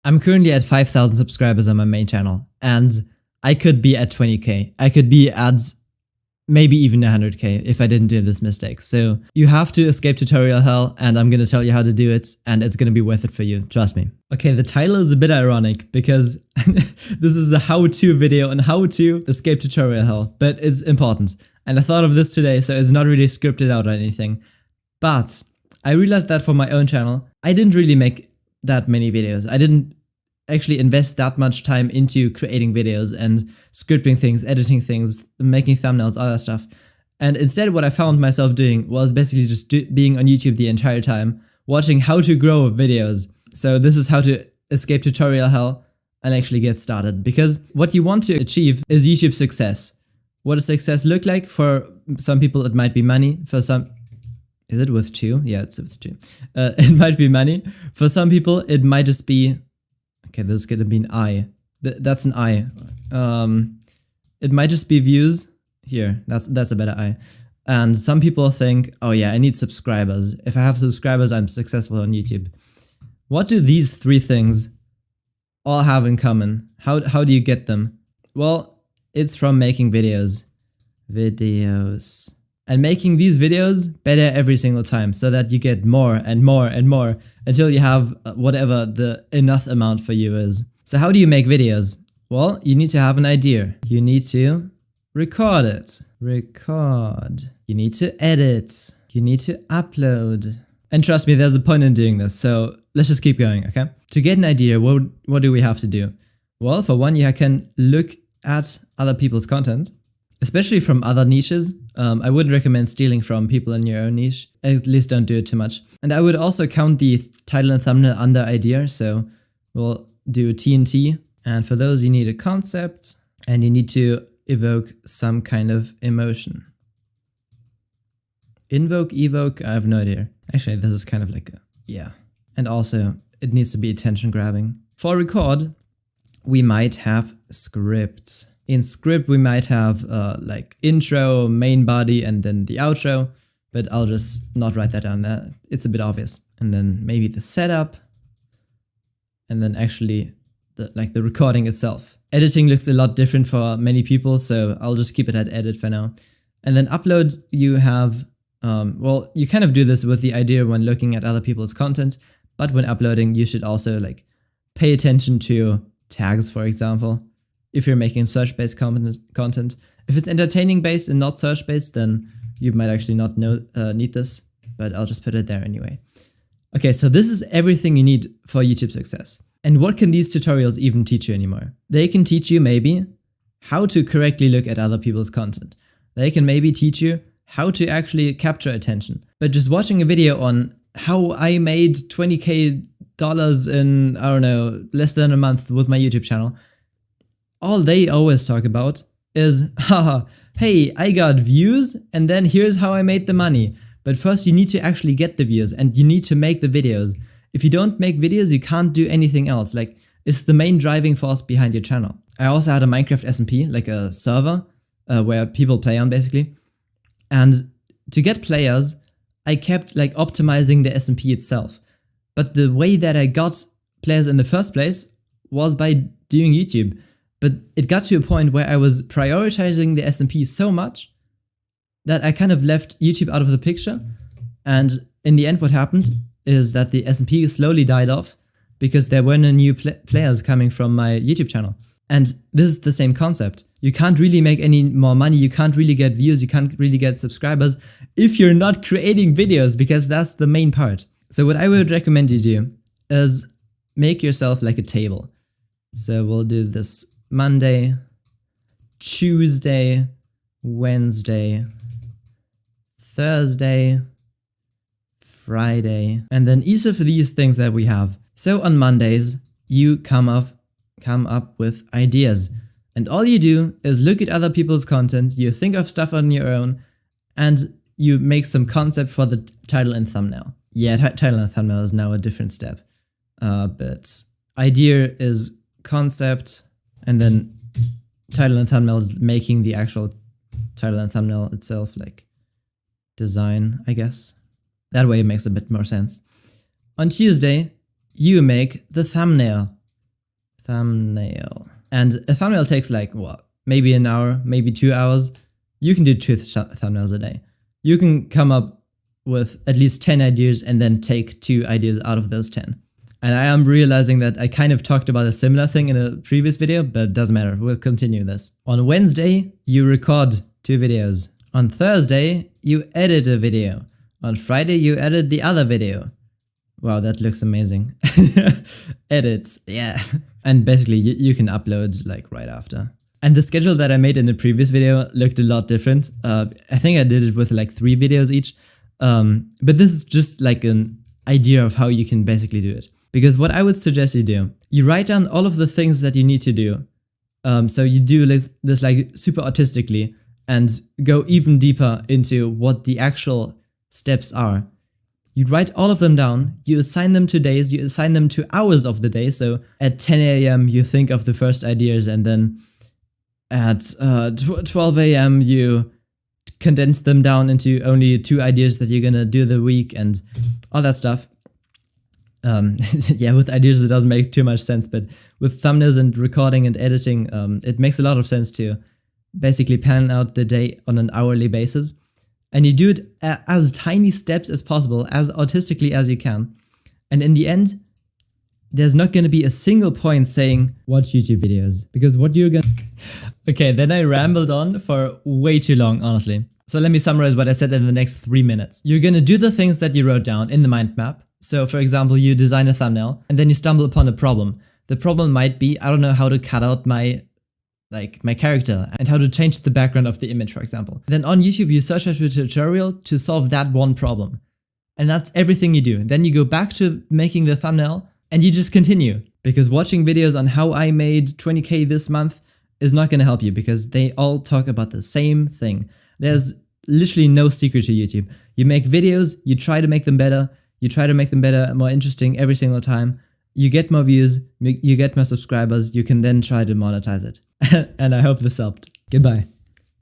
I'm currently at 5,000 subscribers on my main channel, and I could be at 20k. I could be at maybe even 100k if I didn't do this mistake. So you have to escape tutorial hell, and I'm gonna tell you how to do it, and it's gonna be worth it for you, trust me. Okay, the title is a bit ironic because this is a how-to video on how to escape tutorial hell, but it's important. And I thought of this today, so it's not really scripted out or anything. But I realized that for my own channel, I didn't really make that many videos. I didn't actually invest that much time into creating videos and scripting things, editing things, making thumbnails, all that stuff. And instead what I found myself doing was basically just being on YouTube the entire time, watching how to grow videos. So this is how to escape tutorial hell and actually get started. Because what you want to achieve is YouTube success. What does success look like? For some people it might be money, for some... Is it with 2? Yeah, it's with 2. It might be money. For some people, it might just be... Okay, this is gonna be an I. That's an I. It might just be views. Here, that's a better I. And some people think, oh yeah, I need subscribers. If I have subscribers, I'm successful on YouTube. What do these 3 things all have in common? How do you get them? Well, it's from making videos. And making these videos better every single time so that you get more and more and more until you have whatever the enough amount for you is. So how do you make videos? Well, you need to have an idea. You need to record it. You need to edit. You need to upload. And trust me, there's a point in doing this, so let's just keep going, okay? To get an idea, what do we have to do? Well, for one, you can look at other people's content, especially from other niches. I wouldn't recommend stealing from people in your own niche. At least don't do it too much. And I would also count the title and thumbnail under idea. So we'll do TNT. And for those, you need a concept and you need to evoke some kind of emotion. Evoke, I have no idea. Actually, this is kind of like a, yeah. And also, it needs to be attention grabbing. For record, we might have script. In script, we might have like intro, main body, and then the outro, but I'll just not write that down there. It's a bit obvious. And then maybe the setup, and then actually the recording itself. Editing looks a lot different for many people, so I'll just keep it at edit for now. And then upload, you have, well, you kind of do this with the idea when looking at other people's content, but when uploading, you should also like pay attention to tags, for example. If you're making search-based content. If it's entertaining-based and not search-based, then you might actually not need this, but I'll just put it there anyway. Okay, so this is everything you need for YouTube success. And what can these tutorials even teach you anymore? They can teach you maybe how to correctly look at other people's content. They can maybe teach you how to actually capture attention. But just watching a video on how I made $20k in, I don't know, less than a month with my YouTube channel, all they always talk about is, haha, hey, I got views and then here's how I made the money. But first you need to actually get the views and you need to make the videos. If you don't make videos, you can't do anything else. Like, it's the main driving force behind your channel. I also had a Minecraft SMP, like a server where people play on basically. And to get players, I kept like optimizing the SMP itself. But the way that I got players in the first place was by doing YouTube. But it got to a point where I was prioritizing the SMP so much that I kind of left YouTube out of the picture. And in the end, what happened is that the SMP slowly died off because there were no new players coming from my YouTube channel. And this is the same concept. You can't really make any more money, you can't really get views, you can't really get subscribers if you're not creating videos, because that's the main part. So what I would recommend you do is make yourself like a table. So we'll do this Monday, Tuesday, Wednesday, Thursday, Friday, and then each of these things that we have. So on Mondays, you come up with ideas. And all you do is look at other people's content, you think of stuff on your own, and you make some concept for the title and thumbnail. Yeah, title and thumbnail is now a different step. But idea is concept, and then title and thumbnail is making the actual title and thumbnail itself, like design, I guess. That way it makes a bit more sense. On Tuesday, you make the thumbnail. thumbnail. And a thumbnail takes like, what, maybe an hour, maybe 2 hours. You can do 2 thumbnails a day. You can come up with at least 10 ideas and then take 2 ideas out of those 10. And I am realizing that I kind of talked about a similar thing in a previous video, but it doesn't matter. We'll continue this. On Wednesday, you record 2 videos. On Thursday, you edit a video. On Friday, you edit the other video. Wow, that looks amazing. Edits, yeah. And basically, you can upload like right after. And the schedule that I made in the previous video looked a lot different. I think I did it with like 3 videos each. But this is just like an idea of how you can basically do it. Because what I would suggest you do, you write down all of the things that you need to do. So you do this like super artistically and go even deeper into what the actual steps are. You write all of them down, you assign them to days, you assign them to hours of the day. So at 10 a.m. you think of the first ideas, and then at 12 a.m. you condense them down into only 2 ideas that you're gonna do the week and all that stuff. Yeah, with ideas it doesn't make too much sense, but with thumbnails and recording and editing, it makes a lot of sense to basically plan out the day on an hourly basis. And you do it as tiny steps as possible, as artistically as you can. And in the end, there's not going to be a single point saying, watch YouTube videos. Because what you're going to... Okay, then I rambled on for way too long, honestly. So let me summarize what I said in the next 3 minutes. You're going to do the things that you wrote down in the mind map. So for example, you design a thumbnail and then you stumble upon a problem. The problem might be, I don't know how to cut out my character and how to change the background of the image, for example. Then on YouTube, you search for a tutorial to solve that one problem. And that's everything you do. Then you go back to making the thumbnail and you just continue. Because watching videos on how I made 20K this month is not going to help you, because they all talk about the same thing. There's literally no secret to YouTube. You make videos, you try to make them better, more interesting every single time. You get more views, you get more subscribers, you can then try to monetize it. And I hope this helped. Goodbye.